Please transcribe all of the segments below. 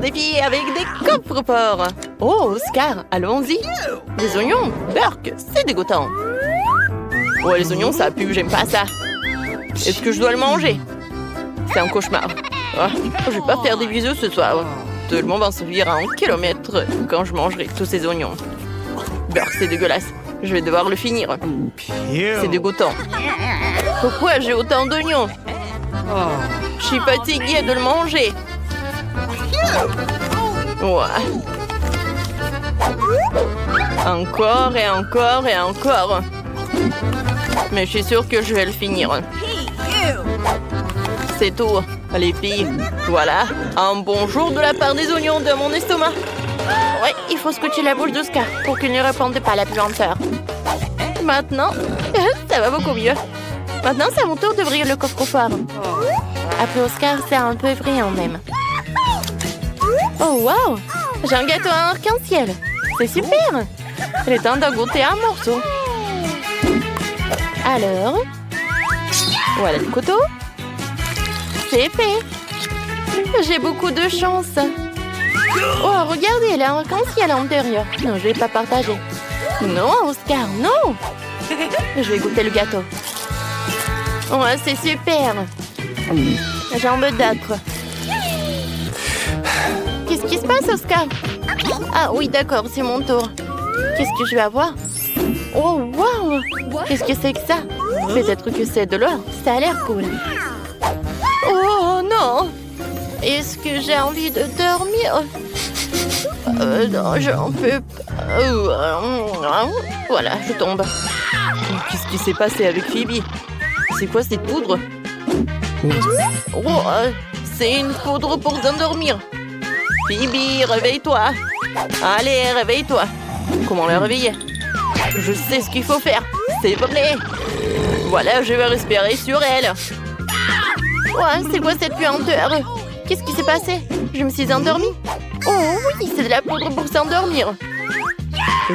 Des filles avec des coffres forts. Oh, Oscar, allons-y. Des oignons, Burk, c'est dégoûtant. Ouais, les oignons, ça pue, j'aime pas ça. Est-ce que je dois le manger? C'est un cauchemar. Oh, je vais pas faire des bisous ce soir. Tout le monde va se vivre à 1 kilomètre quand je mangerai tous ces oignons. Burk, c'est dégueulasse. Je vais devoir le finir. C'est dégoûtant. Pourquoi j'ai autant d'oignons? Je suis fatiguée de le manger. Ouais. Encore et encore et encore. Mais je suis sûre que je vais le finir. C'est tout, les filles. Voilà, un bonjour de la part des oignons de mon estomac. Ouais, il faut scotcher la bouche d'Oscar pour qu'il ne réponde pas à la puanteur. Maintenant, ça va beaucoup mieux. Maintenant, c'est à mon tour d'ouvrir le coffre-fort. Après Oscar, c'est un peu brillant même. Oh, wow! J'ai un gâteau à arc-en-ciel. C'est super! Il est temps de goûter un morceau. Alors, voilà le couteau. C'est fait. J'ai beaucoup de chance. Oh, regardez, il y a un arc-en-ciel à l'intérieur. Non, je vais pas partager. Non, Oscar, non! Je vais goûter le gâteau. Oh, c'est super! J'ai envie d'être. Qu'est-ce qui se passe, Oscar? Ah oui, d'accord, c'est mon tour. Qu'est-ce que je vais avoir? Oh, wow! Qu'est-ce que c'est que ça? Peut-être que c'est de l'or. Ça a l'air cool. Oh non! Est-ce que j'ai envie de dormir? Non, j'en peux pas. Voilà, je tombe. Qu'est-ce qui s'est passé avec Phoebe? C'est quoi cette poudre? Oh, c'est une poudre pour s'endormir. Phoebe, réveille-toi. Allez, réveille-toi. Comment la réveiller? Je sais ce qu'il faut faire. C'est vrai. Voilà, je vais respirer sur elle. Ouais, c'est quoi cette puanteur? Qu'est-ce qui s'est passé? Je me suis endormie. Oh oui, c'est de la poudre pour s'endormir.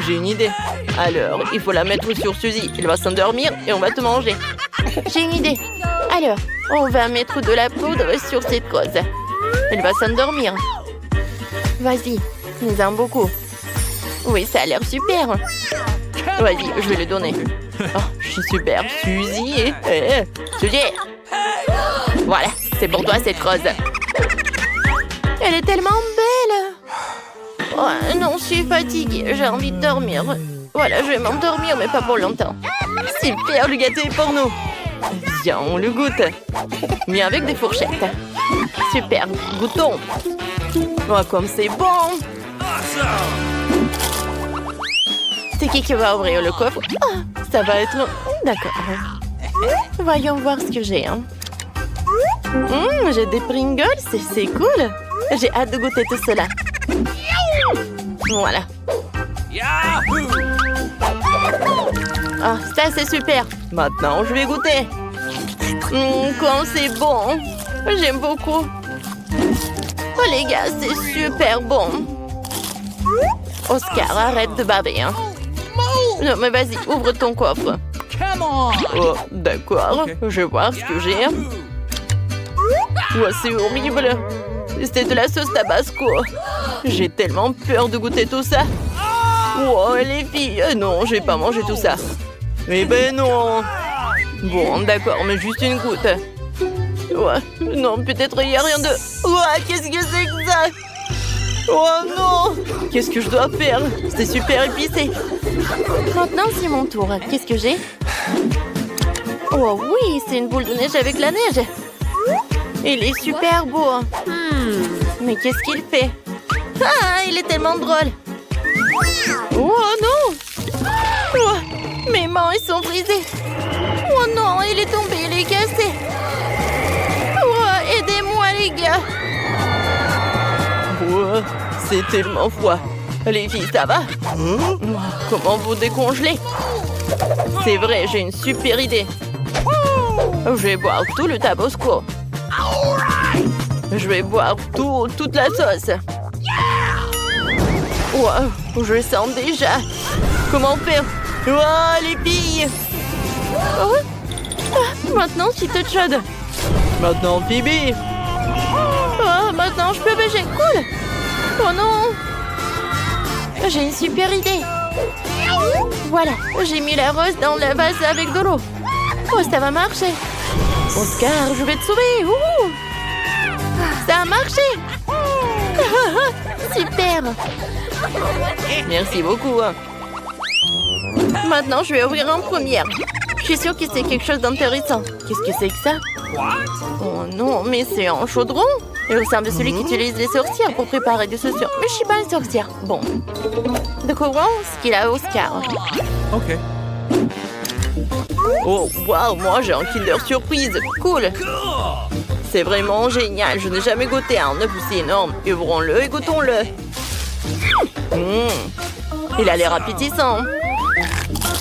J'ai une idée. Alors, il faut la mettre sur Suzy. Elle va s'endormir et on va te manger. J'ai une idée. Alors, on va mettre de la poudre sur cette cause. Elle va s'endormir. Vas-y, nous en beaucoup. Oui, ça a l'air super. Vas-y, je vais le donner. Oh, je suis super. Suzy. Suzy. Voilà, c'est pour toi cette rose. Elle est tellement belle. Oh, non, je suis fatiguée. J'ai envie de dormir. Voilà, je vais m'endormir, mais pas pour longtemps. Super, le gâteau est pour nous. Viens, on le goûte. Mais avec des fourchettes. Super, goûtons. Oh, comme c'est bon. C'est qui va ouvrir le coffre? Oh, ça va être... D'accord. Voyons voir ce que j'ai. Hein. J'ai des Pringles, c'est cool. J'ai hâte de goûter tout cela. Voilà. Ah, ça c'est super. Maintenant, je vais goûter. Comme c'est bon. J'aime beaucoup. Oh les gars, c'est super bon. Oscar, arrête de baver. Hein. Non, mais vas-y, ouvre ton coffre. Oh, d'accord. Je vais voir ce que j'ai. Oh, c'est horrible. C'est de la sauce tabasco. J'ai tellement peur de goûter tout ça. Oh, les filles. Non, je vais pas manger tout ça. Eh ben non. Bon, d'accord, mais juste une goutte. Ouais. Non, peut-être il n'y a rien de... Ouais, qu'est-ce que c'est que ça? Oh non! Qu'est-ce que je dois faire? C'est super épicé. Maintenant, c'est mon tour. Qu'est-ce que j'ai? Oh oui, c'est une boule de neige avec la neige. Il est super beau. Mais qu'est-ce qu'il fait? Ah, il est tellement drôle. Oh non! Oh, mes mains, elles sont brisées. Oh non, il est tombé, il est cassé. Oh, aidez-moi, les gars. Oh, c'est tellement froid. Les filles, ça va? Comment vous décongeler? C'est vrai, j'ai une super idée. Je vais boire tout le tabasco. Je vais boire toute la sauce. Wow, je le sens déjà. Comment faire? Oh, les filles! Oh. Ah, maintenant, je suis toute chaude. Maintenant, Phoebe. Oh, maintenant, je peux beiger. Cool. J'ai une super idée. Voilà, j'ai mis la rose dans la vase avec de l'eau. Oh, ça va marcher. Oscar, je vais te sauver. Ouh. Ça a marché. Super. Merci beaucoup. Maintenant, je vais ouvrir en première. Je suis sûre que c'est quelque chose d'intéressant. Qu'est-ce que c'est que ça? Oh non, mais c'est un chaudron. Il ressemble à celui qu'utilisent les sorcières pour préparer des chaussures. Mais je suis pas une sorcière. Bon. Découvrons ce qu'il a Oscar. Ok. Oh, waouh, moi j'ai un Kinder Surprise. Cool. C'est vraiment génial. Je n'ai jamais goûté un œuf aussi énorme. Ouvrons-le et goûtons-le. Il a l'air appétissant.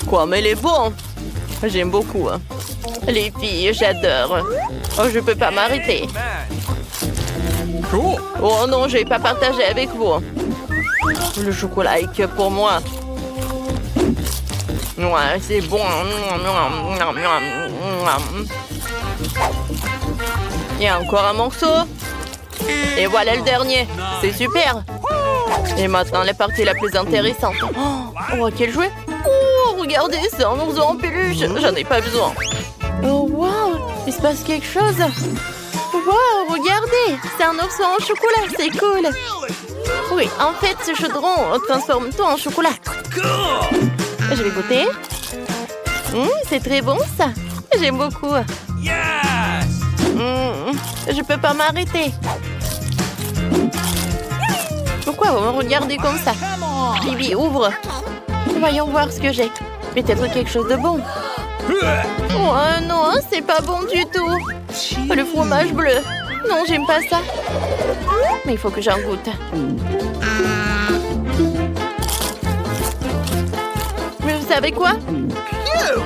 Quoi, mais il est bon. J'aime beaucoup. Les filles, j'adore. Oh, je peux pas m'arrêter. Cool. Oh non, je vais pas partager avec vous. Le chocolat est que pour moi. Ouais, c'est bon. Il y a encore un morceau. Et voilà le dernier. C'est super. Et maintenant, la partie la plus intéressante. Oh, quel jouet. Oh, regardez, c'est un ourson en peluche. J'en ai pas besoin. Oh, wow. Il se passe quelque chose. Wow, regardez. C'est un ourson en chocolat. C'est cool. Oui, en fait, ce chaudron transforme tout en chocolat. Je vais goûter. C'est très bon, ça. J'aime beaucoup. Je peux pas m'arrêter. Pourquoi vous me regardez comme ça? Bibi, ouvre. Voyons voir ce que j'ai. Peut-être quelque chose de bon. Oh non, c'est pas bon du tout. Le fromage bleu. Non, j'aime pas ça. Mais il faut que j'en goûte. Mais vous savez quoi?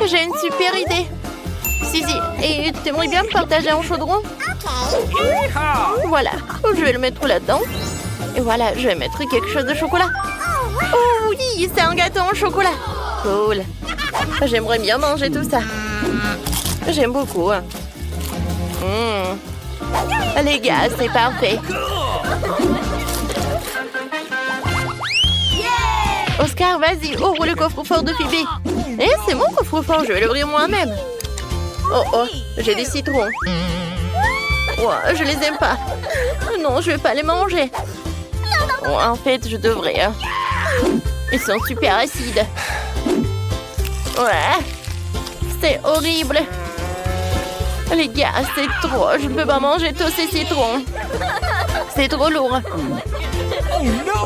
J'ai une super idée. Si, et t'aimerais bien me partager un chaudron? Voilà, je vais le mettre là-dedans. Et voilà, je vais mettre quelque chose de chocolat. Oh oui, c'est un gâteau au chocolat. Cool. J'aimerais bien manger tout ça. J'aime beaucoup. Les gars, c'est parfait. Oscar, vas-y, ouvre le coffre-fort de Phoebe. Eh, c'est mon coffre-fort, je vais l'ouvrir moi-même. Oh, j'ai des citrons. Ouais, je les aime pas. Non, je vais pas les manger. Oh, en fait, je devrais. Ils sont super acides. Ouais, c'est horrible. Les gars, c'est trop. Je ne peux pas manger tous ces citrons. C'est trop lourd.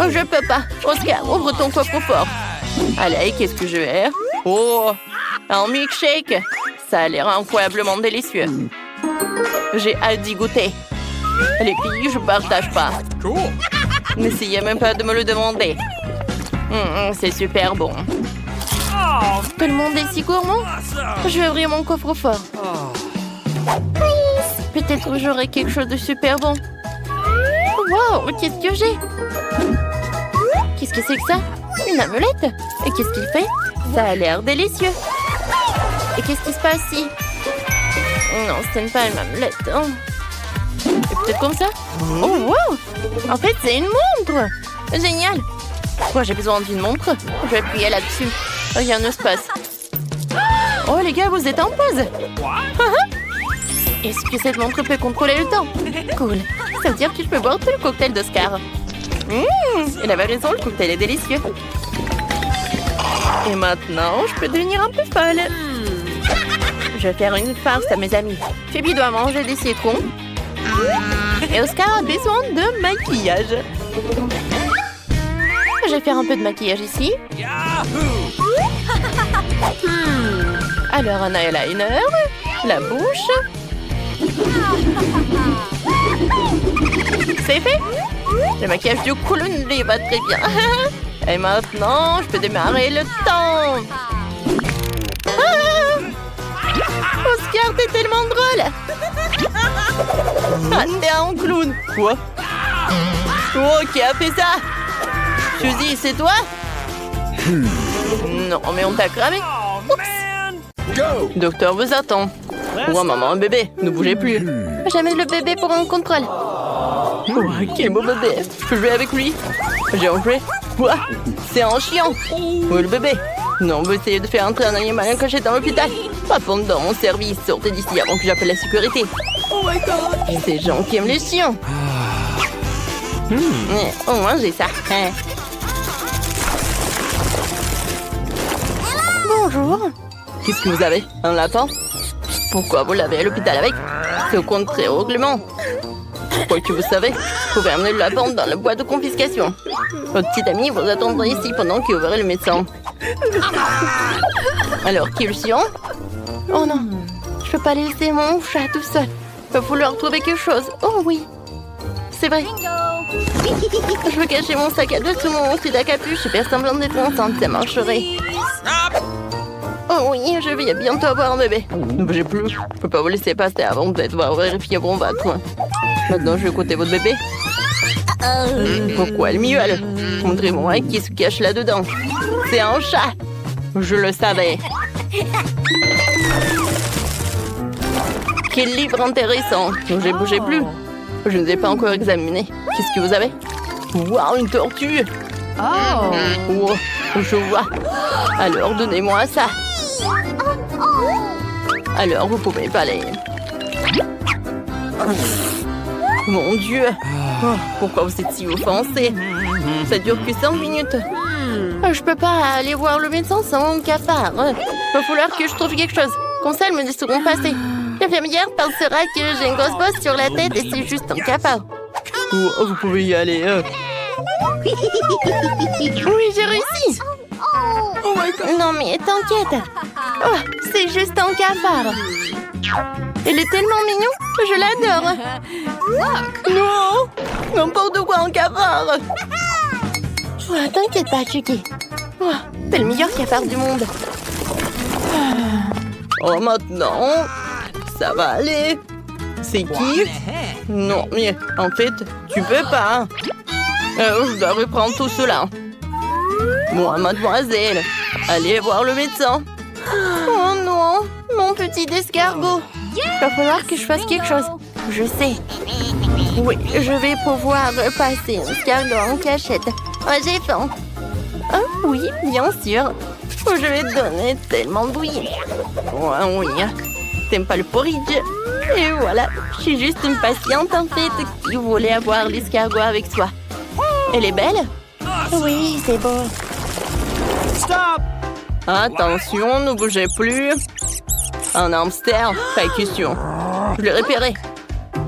Oh, je peux pas. Oscar, ouvre ton coffre-fort. Allez, qu'est-ce que je vais? Oh, un milkshake. Ça a l'air incroyablement délicieux. J'ai hâte d'y goûter. Les filles, je partage pas. Cool. N'essayez même pas de me le demander. C'est super bon. Tout le monde est si gourmand. Je vais ouvrir mon coffre-fort. Peut-être j'aurai quelque chose de super bon. Wow, qu'est-ce que j'ai? Qu'est-ce que c'est que ça? Une amulette? Et qu'est-ce qu'il fait? Ça a l'air délicieux. Et qu'est-ce qui se passe ici? Non, ce n'est pas une amulette. Oh. Et peut-être comme ça? Oh, wow! En fait, c'est une montre! Génial! Moi, j'ai besoin d'une montre. Je vais appuyer là-dessus. Rien ne se passe. Oh, les gars, vous êtes en pause! Est-ce que cette montre peut contrôler le temps? Cool. Ça veut dire que je peux boire tout le cocktail d'Oscar. Elle avait raison, le cocktail est délicieux. Et maintenant, je peux devenir un peu folle. Je vais faire une farce à mes amis. Phoebe doit manger des citrons. Et Oscar a besoin de maquillage. Je vais faire un peu de maquillage ici. Alors un eyeliner, la bouche. C'est fait. Le maquillage du clown lui va très bien. Et maintenant, je peux démarrer le temps. Oscar, t'es tellement drôle. Ah, t'es un clown. Quoi? Oh, qui a fait ça? Suzy, c'est toi? Non, mais on t'a cramé. Oups. Docteur vous attend. Oh, maman, un bébé. Ne bougez plus. J'amène le bébé pour un contrôle. Oh, quel beau bébé. Je peux jouer avec lui? J'ai un jouet. Quoi? C'est un chien. Où est le bébé? Non, on veut essayer de faire entrer un animal caché dans l'hôpital. Pas pendant mon service. Sortez d'ici avant que j'appelle la sécurité. Oh my god! Ces gens qui aiment les chiens. Au moins, j'ai ça. Bonjour. Qu'est-ce que vous avez? Un lapin? Pourquoi vous l'avez à l'hôpital avec? C'est au contraire au règlement. Quoi que vous savez, vous pouvez amener le lapin dans la boîte de confiscation. Votre petit ami vous attendra ici pendant qu'il verra le médecin. Alors, qui est le chien? Oh non, je peux pas laisser mon chat tout seul. Il va falloir trouver quelque chose. Oh oui, c'est vrai. Je veux cacher mon sac à dos sous mon petit à capuche et faire semblant d'être enceinte, ça marcherait. Oh oui, je vais bientôt avoir un bébé. Ne bougez plus, je peux pas vous laisser passer avant de devoir vérifier bon votre. Maintenant, je vais écouter votre bébé. Pourquoi elle miaule? Montrez-moi qui se cache là-dedans. C'est un chat. Je le savais. Quel livre intéressant. J'ai bougé plus. Je ne les ai pas encore examinés. Qu'est-ce que vous avez? Waouh, une tortue. Oh, je vois. Alors, donnez-moi ça. Alors, vous pouvez pas les... Mon Dieu. Oh, pourquoi vous êtes si offensé? Ça dure que 5 minutes. Je peux pas aller voir le médecin sans mon cafard. Va falloir que je trouve quelque chose. Comme ça, elles me laisseront passer. L'infirmière pensera que j'ai une grosse bosse sur la tête et c'est juste un cafard. Oh, vous pouvez y aller. Oui, j'ai réussi. Oh my God. Non mais t'inquiète. Oh, c'est juste un cafard. Il est tellement mignon que je l'adore. Non, n'importe quoi, un cafard. Oh, t'inquiète pas, Chucky. Oh, t'es le meilleur cafard du monde. Oh, maintenant, ça va aller. C'est qui? Non, mais en fait, tu peux pas. Je dois reprendre tout cela. Moi, mademoiselle, allez voir le médecin. Oh non, mon petit escargot. Il va falloir que je fasse quelque chose. Je sais. Oui, je vais pouvoir passer un escargot en cachette. Oh, j'ai faim. Ah oui, bien sûr. Je vais te donner tellement de bouillie. Oh, oui. T'aimes pas le porridge? Et voilà, je suis juste une patiente en fait qui voulait avoir l'escargot avec soi. Elle est belle? Oui, c'est beau. Stop! Attention, ne bougez plus. Un hamster? Pas question. Je l'ai repéré.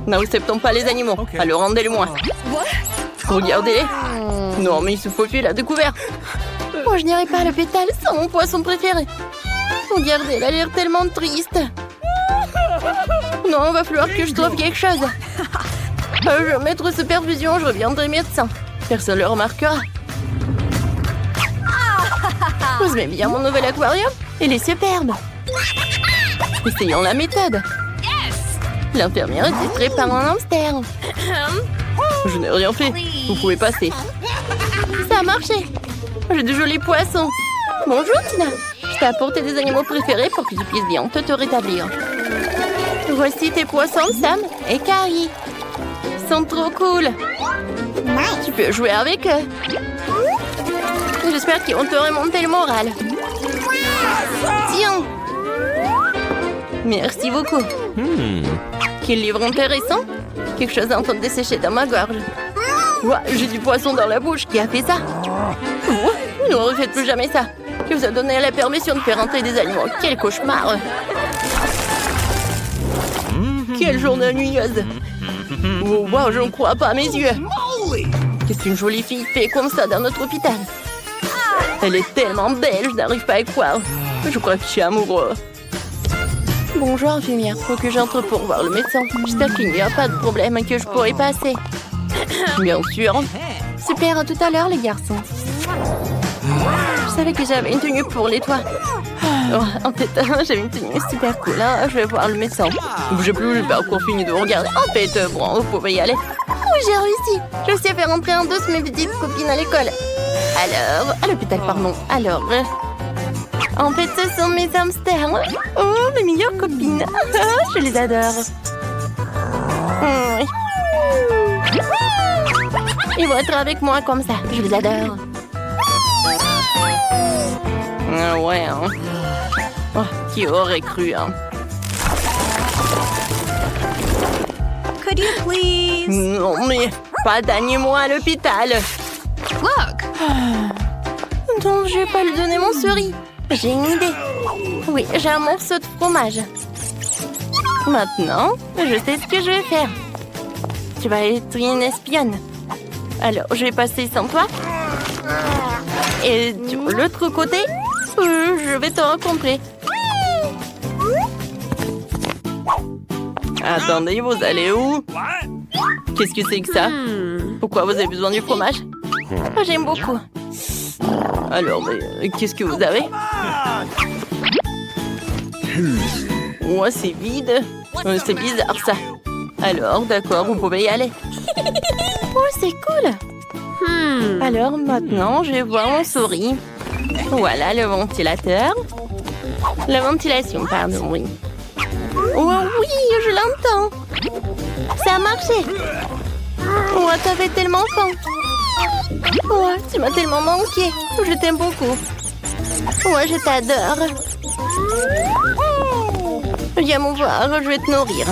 N'acceptons pas les animaux. Alors rendez-le-moi. Regardez-les. Non, mais il se faufile à découvert. Moi, je n'irai pas à l'hôpital sans mon poisson préféré. Regardez, elle a l'air tellement triste. Non, il va falloir que je trouve quelque chose. Je vais mettre sous perfusion, je reviendrai médecin. Personne ne le remarquera. Vous aimez bien mon nouvel aquarium? Il est superbe. Essayons la méthode. L'infirmière est distraite par un hamster. Je n'ai rien fait. Vous pouvez passer. Ça a marché. J'ai de jolis poissons. Bonjour, Tina. Je t'ai apporté des animaux préférés pour que tu puisses bien te rétablir. Voici tes poissons, Sam et Carrie. Ils sont trop cool. Tu peux jouer avec eux. J'espère qu'ils vont te remonter le moral. Tiens. Merci beaucoup. Quel livre intéressant. Quelque chose est en train de dessécher dans ma gorge. Ouah, j'ai du poisson dans la bouche. Qui a fait ça? Ne refaites plus jamais ça. Qui vous a donné la permission de faire entrer des animaux? Quel cauchemar. Quelle journée ennuyeuse. Oh, wow, je ne crois pas à mes yeux. Qu'est-ce qu'une jolie fille fait comme ça dans notre hôpital? Elle est tellement belle, je n'arrive pas à y croire. Je crois que je suis amoureux. Bonjour, infirmière. Faut que j'entre pour voir le médecin. J'espère qu'il n'y a pas de problème et que je pourrai passer. Bien sûr. Super, à tout à l'heure, les garçons. Je savais que j'avais une tenue pour les toits. Oh, en fait, j'avais une tenue super cool. Hein. Je vais voir le médecin. Bougez plus, j'ai pas encore fini de vous regarder. En fait, bon, vous pouvez y aller. Oui, j'ai réussi. Je réussi à faire entrer un dos mes petites copines à l'école. Alors, à l'hôpital, pardon. Alors, en fait, ce sont mes hamsters. Oh, mes meilleures copines. Je les adore. Oui. Ils vont être avec moi comme ça. Je les adore. Ouais, hein. Oh, qui aurait cru, hein? Could you please? Non, mais pas d'agnez-moi à l'hôpital. Look. Donc, je vais pas lui donner mon souris. J'ai une idée. Oui, j'ai un morceau de fromage. Maintenant, je sais ce que je vais faire. Tu vas être une espionne. Alors, je vais passer sans toi. Et de l'autre côté, je vais te rencontrer. Attendez, vous allez où? Qu'est-ce que c'est que ça? Pourquoi vous avez besoin du fromage? J'aime beaucoup. Alors, mais qu'est-ce que vous avez? Ouais, c'est vide. C'est bizarre, ça. Alors, d'accord, vous pouvez y aller. Oh, c'est cool. Alors, maintenant, je vais voir mon souris. Voilà, le ventilateur. La ventilation, pardon, oui. Oh oui, je l'entends. Ça a marché. Oh, t'as fait tellement faim. Oh, tu m'as tellement manqué. Je t'aime beaucoup. Oh, je t'adore. Viens me voir, je vais te nourrir.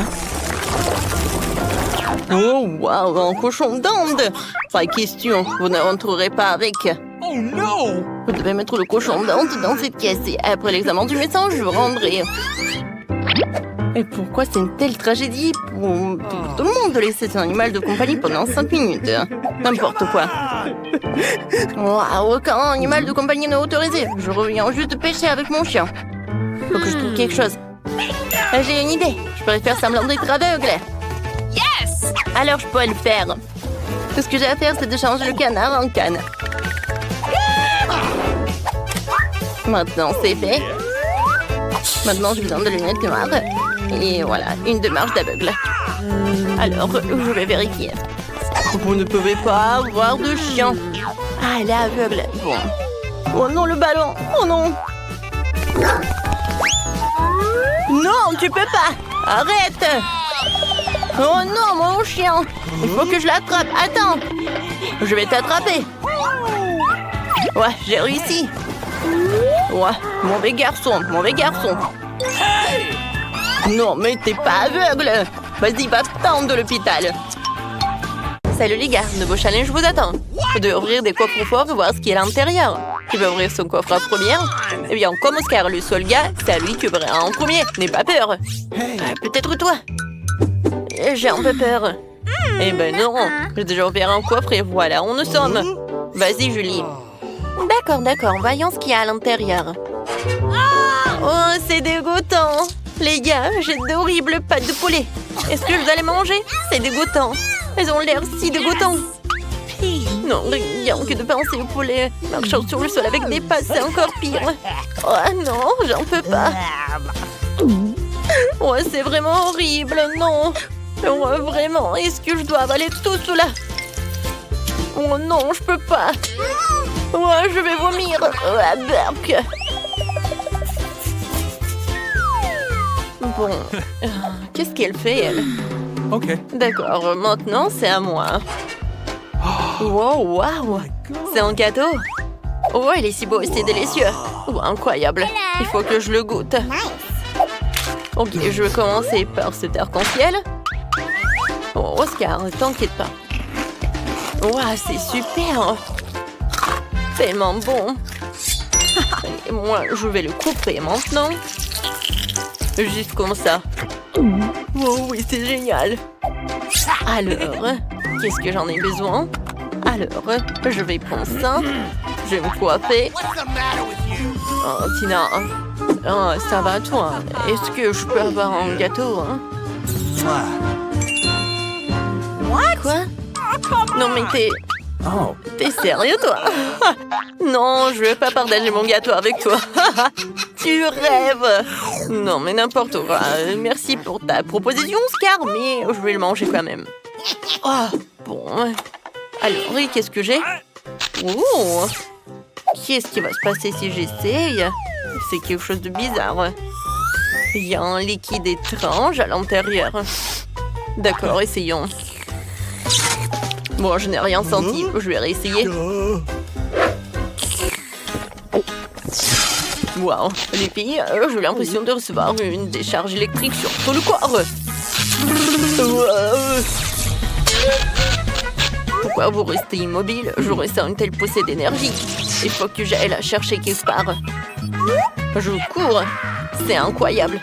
Oh, waouh, un cochon d'Inde. Pas question, vous ne rentrerez pas avec. Oh non! Vous devez mettre le cochon d'Inde dans cette caisse et après l'examen du médecin, je vous rendrai. Et pourquoi c'est une telle tragédie pour tout le monde de laisser cet animal de compagnie pendant 5 minutes? N'importe quoi. Waouh, aucun animal de compagnie n'est autorisé. Je reviens juste pêcher avec mon chien. Faut que je trouve quelque chose. J'ai une idée. Je pourrais faire semblant d'être aveugle. Yes! Alors je pourrais le faire. Tout ce que j'ai à faire, c'est de changer le canard en canne. Maintenant, c'est fait. Maintenant, j'ai besoin de lunettes noires. Et voilà, une démarche d'aveugle. Alors, je vais vérifier. Vous ne pouvez pas avoir de chien. Ah, elle est aveugle. Bon. Oh non, le ballon. Oh non. Non, tu peux pas. Arrête. Oh non, mon chien. Il faut que je l'attrape. Attends. Je vais t'attraper. Ouais, j'ai réussi. Ouais, mauvais garçon, mauvais garçon. Non, mais t'es pas aveugle. Vas-y, va-t'en de l'hôpital. Salut les gars, nouveau challenge vous attend. Vous devez ouvrir des coffres forts et voir ce qu'il y a à l'intérieur. Qui veut ouvrir son coffre en premier? Eh bien, comme Oscar, le seul gars, c'est à lui qui ouvrira en premier. N'aie pas peur. Peut-être toi. J'ai un peu peur. Eh ben non, j'ai déjà ouvert un coffre et voilà, on nous sommes. Vas-y, Julie. D'accord, voyons ce qu'il y a à l'intérieur. Oh, c'est dégoûtant. Les gars, j'ai d'horribles pâtes de poulet. Est-ce que je dois les manger? C'est dégoûtant. Elles ont l'air si dégoûtantes. Non, rien que de penser au poulet marchant sur le sol avec des pattes, c'est encore pire. Oh non, j'en peux pas. Oh, c'est vraiment horrible, non. Oh, vraiment, est-ce que je dois avaler tout cela? Oh non, je peux pas. Oh, je vais vomir. Burk. Bon, qu'est-ce qu'elle fait, elle? Ok. D'accord, maintenant c'est à moi. Wow. C'est un gâteau. Oh, il est si beau et c'est délicieux. Oh, incroyable. Il faut que je le goûte. Ok, je vais commencer par cet arc-en-ciel. Oh, Oscar, t'inquiète pas. Wow, c'est super. Tellement bon. Et moi, je vais le couper maintenant. Juste comme ça. Oh oui, c'est génial. Alors, qu'est-ce que j'en ai besoin? Alors, je vais prendre ça. Je vais me coiffer. Oh, Tina. Oh, ça va, toi? Est-ce que je peux avoir un gâteau, hein? Quoi? Non, mais t'es sérieux, toi? Non, je vais pas partager mon gâteau avec toi. Tu rêves. Non, mais n'importe quoi. Merci pour ta proposition, Oscar, mais je vais le manger quand même. Oh, bon. Alors, et qu'est-ce que j'ai? Oh, qu'est-ce qui va se passer si j'essaye? C'est quelque chose de bizarre. Il y a un liquide étrange à l'intérieur. D'accord, essayons. Bon, je n'ai rien senti. Je vais réessayer. Waouh, les filles, j'ai l'impression de recevoir une décharge électrique sur tout le corps. Waouh. Pourquoi vous restez immobile? Je ressens une telle poussée d'énergie. Il faut que j'aille la chercher quelque part. Je cours. C'est incroyable.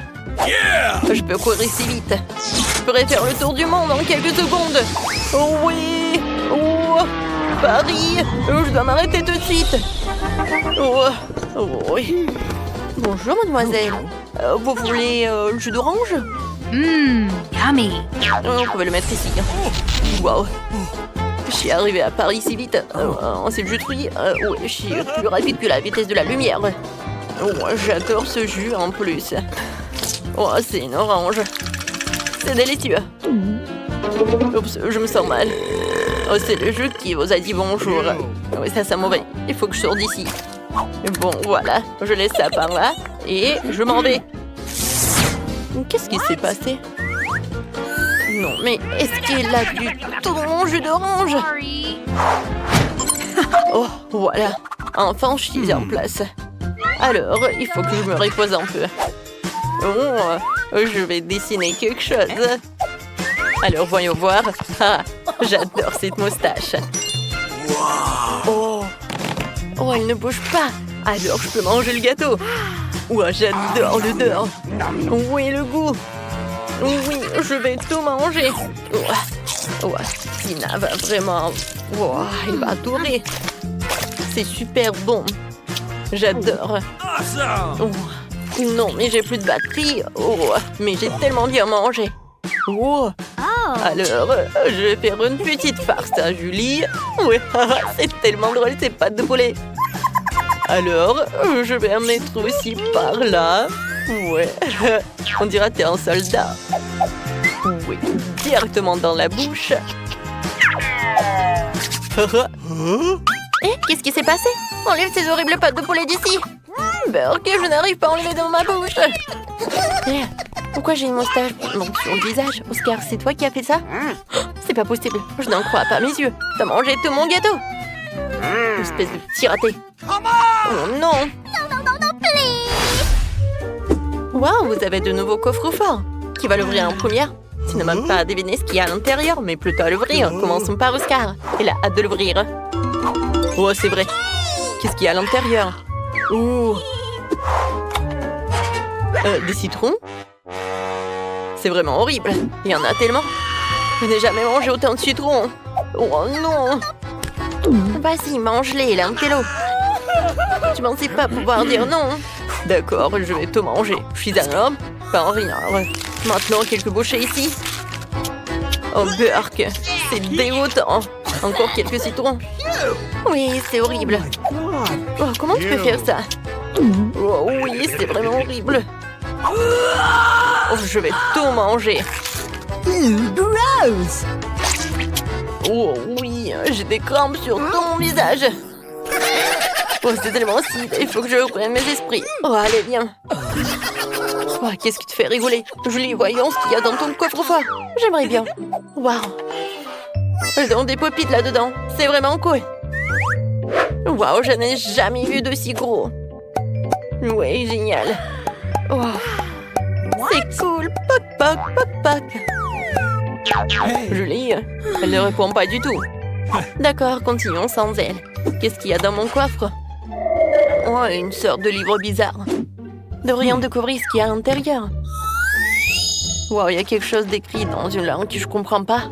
Je peux courir si vite. Je pourrais faire le tour du monde en quelques secondes. Oh oui. Oh, Paris. Je dois m'arrêter tout de suite. Oh, oui. Bonjour, mademoiselle. Vous voulez le jus d'orange? Yummy. On pouvait le mettre ici. Waouh. Je suis arrivée à Paris si vite. C'est le jus de fruits. Ouais, je suis plus rapide que la vitesse de la lumière. Oh, j'adore ce jus en plus. Oh, c'est une orange. C'est délicieux. Oups, je me sens mal. Oh, c'est le jus qui vous a dit bonjour. Oui, ça sent mauvais. Il faut que je sorte d'ici. Bon, voilà. Je laisse ça par là. Et je m'en vais. Qu'est-ce qui s'est passé? Non, mais est-ce qu'il a bu tout mon jus d'orange? Sorry. Oh, voilà. Enfin, je suis en place. Alors, il faut que je me repose un peu. Oh, je vais dessiner quelque chose. Alors, voyons voir. Ah, j'adore cette moustache. Oh, oh, elle ne bouge pas. Alors, je peux manger le gâteau. Oh, j'adore l'odeur. Oui, le goût. Oui, je vais tout manger. Oh, Tina va vraiment... Oh, il va adorer. C'est super bon. J'adore. Oh, non, mais j'ai plus de batterie. Oh, mais j'ai tellement bien mangé. Oh. Alors, je vais faire une petite farce à Julie. Oui, c'est tellement drôle, ces pâtes de poulet. Alors, je vais en mettre aussi par là. Ouais, on dirait que t'es un soldat. Oui, directement dans la bouche. Qu'est-ce qui s'est passé? Enlève ces horribles pâtes de poulet d'ici. Burk, je n'arrive pas à enlever dans ma bouche. Pourquoi j'ai une moustache sur le visage? Oscar, c'est toi qui as fait ça? C'est pas possible, je n'en crois pas mes yeux. T'as mangé tout mon gâteau. Espèce de petit raté. Oh non. Waouh, vous avez de nouveaux coffres forts. Qui va l'ouvrir en première? Tu n'as même pas à deviner ce qu'il y a à l'intérieur, mais plutôt à l'ouvrir. Commençons par Oscar. Il a hâte de l'ouvrir. Oh, c'est vrai. Qu'est-ce qu'il y a à l'intérieur? Oh. Des citrons? C'est vraiment horrible. Il y en a tellement. Je n'ai jamais mangé autant de citrons. Oh non. Vas-y, mange-les, il est un télo. Tu pensais pas pouvoir dire non? D'accord, je vais tout manger. Je suis un homme, pas un renard. Maintenant, quelques bouchées ici. Oh, Burk, c'est dégoûtant. Encore quelques citrons. Oui, c'est horrible. Oh, comment tu peux faire ça? Oh, oui, c'est vraiment horrible. Oh, je vais tout manger. Gross! Oh oui, j'ai des crampes sur tout mon visage. Oh, c'est tellement acide, il faut que je reprenne mes esprits. Oh, allez, viens. Oh, qu'est-ce qui te fait rigoler? Julie, voyons ce qu'il y a dans ton coffre-fort. J'aimerais bien. Waouh. Ils ont des popites là-dedans. C'est vraiment cool. Waouh, je n'ai jamais vu de si gros. Oui, génial. Oh. C'est cool. Poc, poc, poc, poc. Julie, elle ne répond pas du tout. D'accord, continuons sans elle. Qu'est-ce qu'il y a dans mon coffre? Oh, une sorte de livre bizarre. Devrions découvrir ce qu'il y a à l'intérieur. Wow, il y a quelque chose d'écrit dans une langue que je comprends pas.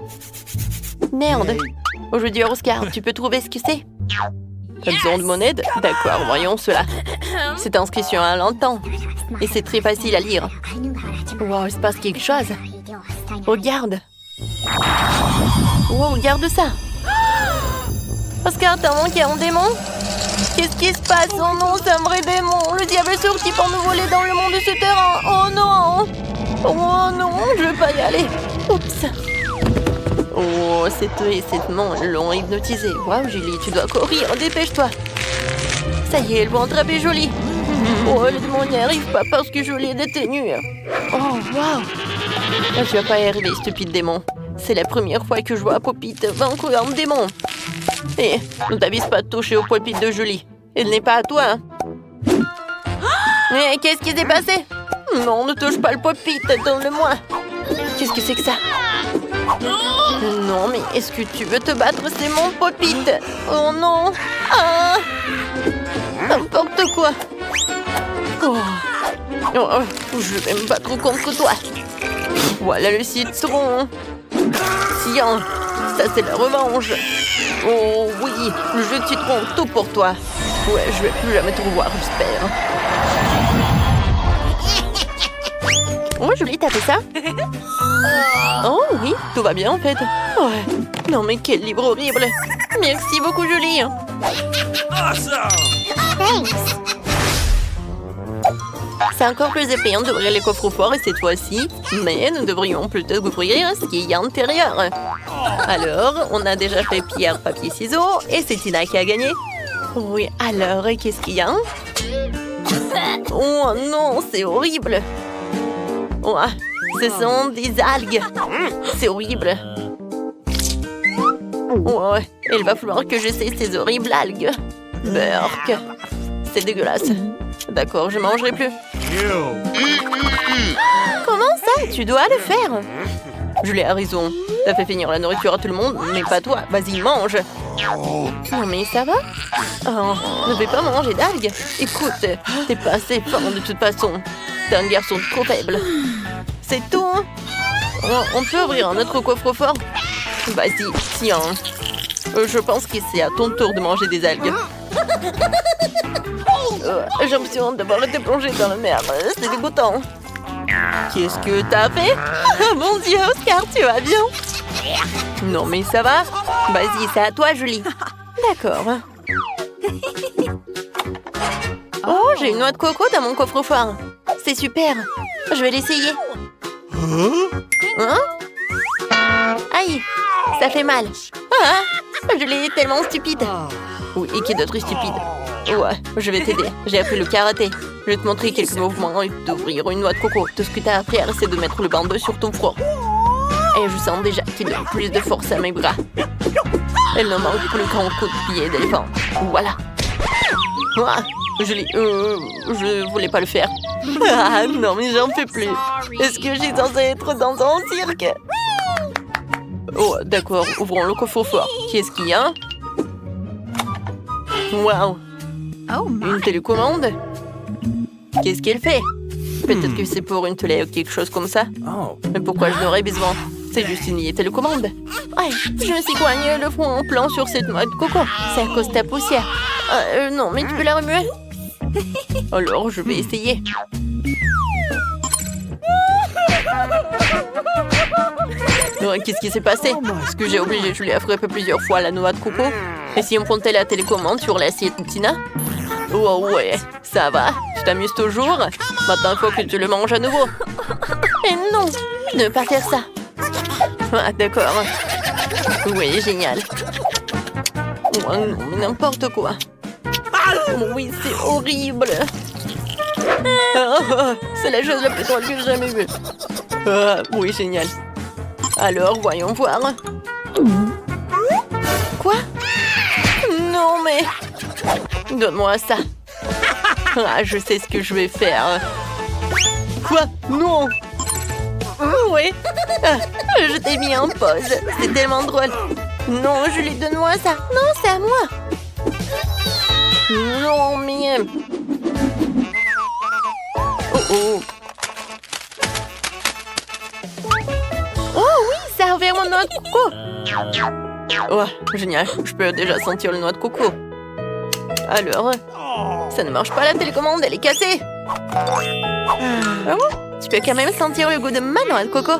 Merde. Oh, je dis à Oscar, tu peux trouver ce que c'est? Elles ont de monnaie? D'accord, voyons cela. C'est inscrit sur un longtemps. Et c'est très facile à lire. Wow, il se passe quelque chose. Regarde. Wow, regarde ça. Oscar, t'as manqué un démon? Qu'est-ce qui se passe? Oh non, c'est un vrai démon. Le diable est sorti pour nous voler dans le monde de ce terrain. Oh non. Oh non, je veux pas y aller. Oups. Oh, cette main l'ont hypnotisé. Waouh, Julie, tu dois courir. Dépêche-toi. Ça y est, elles vont attraper Julie. Oh, le démon n'y arrive pas parce que Julie est détenue. Oh, waouh. Là, tu vas pas y arriver, stupide démon. C'est la première fois que je vois Popite vaincre un démon. Et ne t'avise pas de toucher au poil-pite de Julie. Elle n'est pas à toi. Hein. Mais qu'est-ce qui s'est passé? Non, ne touche pas le pop-it, donne-le-moi. Qu'est-ce que c'est que ça? Non, mais est-ce que tu veux te battre? C'est mon pop-it. Oh non. Ah. N'importe quoi. Oh. Oh, je vais me battre contre toi. Voilà le citron. Tiens, ça c'est la revanche. Oh oui, le jeu de citron, tout pour toi. Ouais, je vais plus jamais te revoir, j'espère. Oh, Julie, t'as fait ça? Oh oui, tout va bien en fait. Ouais. Non mais quel livre horrible. Merci beaucoup, Julie. C'est encore plus épayant d'ouvrir les coffres forts et cette fois-ci, mais nous devrions plutôt ouvrir ce qu'il y a à l'intérieur. Alors, on a déjà fait pierre, papier, ciseaux et c'est Tina qui a gagné. Oui, alors, qu'est-ce qu'il y a? Oh non, c'est horrible. Oh, ce sont des algues. C'est horrible. Oh, il va falloir que j'essaie ces horribles algues. Burk. C'est dégueulasse. D'accord, je mangerai plus. Comment ça? Tu dois le faire. Julie a raison. T'as fait finir la nourriture à tout le monde, mais pas toi. Vas-y, mange. Non mais ça va? Oh, ne vais pas manger d'algues. Écoute, t'es pas assez fort de toute façon. T'es un garçon trop faible. C'est tout, hein? On peut ouvrir un autre coffre-fort? Vas-y, tiens. Je pense que c'est à ton tour de manger des algues. J'ai l'impression d'avoir été plongée dans la mer. C'est dégoûtant. Qu'est-ce que t'as fait? Oh mon Dieu, Oscar, tu vas bien? Non, mais ça va? Vas-y, c'est à toi, Julie. D'accord. Oh, j'ai une noix de coco dans mon coffre-fort. C'est super. Je vais l'essayer. Hein? Aïe, ça fait mal. Ah, Julie est tellement stupide. Oui, et qui d'autre est stupide? Ouais, je vais t'aider. J'ai appris le karaté. Je vais te montrer quelques mouvements et d'ouvrir une noix de coco. Tout ce que t'as à faire, c'est de mettre le bandeau sur ton front. Et je sens déjà qu'il donne plus de force à mes bras. Elle ne manque plus qu'un coup de pied d'éléphant. Voilà. Ah, je voulais pas le faire. Ah non, mais j'en peux plus. Est-ce que j'ai censé être dans un cirque? Oh, d'accord. Ouvrons le coffre-fort. Qu'est-ce qu'il y a? Waouh. Une télécommande? Qu'est-ce qu'elle fait? Peut-être que c'est pour une télé ou quelque chose comme ça. Mais pourquoi je n'aurais besoin? C'est juste une télécommande. Ouais, je me suis coignée le front en plan sur cette noix de coco. C'est à cause de ta poussière. Non, mais tu peux la remuer? Alors, je vais essayer. Qu'est-ce qui s'est passé? Est-ce que j'ai obligé Julie à frapper plusieurs fois la noix de coco? Et si on comptait la télécommande sur l'assiette de Tina? Oh ouais, ça va. Tu t'amuses toujours? Maintenant, il faut que tu le manges à nouveau. Et non, ne pas faire ça. Ah, d'accord. Oui, génial. Oh non, mais n'importe quoi. Oh, oui, c'est horrible. Oh, c'est la chose la plus drôle que j'ai jamais vue. Oui, génial. Alors, voyons voir. Quoi? Non, mais... Donne-moi ça. Ah, je sais ce que je vais faire. Quoi? Non. Oui. Ah, je t'ai mis en pause. C'est tellement drôle. Non, Julie, donne-moi ça. Non, c'est à moi. Non, mais... Oh. Oh oui, ça a ouvert mon noix de coco. Oh, génial. Je peux déjà sentir le noix de coco. Alors, ça ne marche pas la télécommande, elle est cassée. Oh, tu peux quand même sentir le goût de ma noix de coco.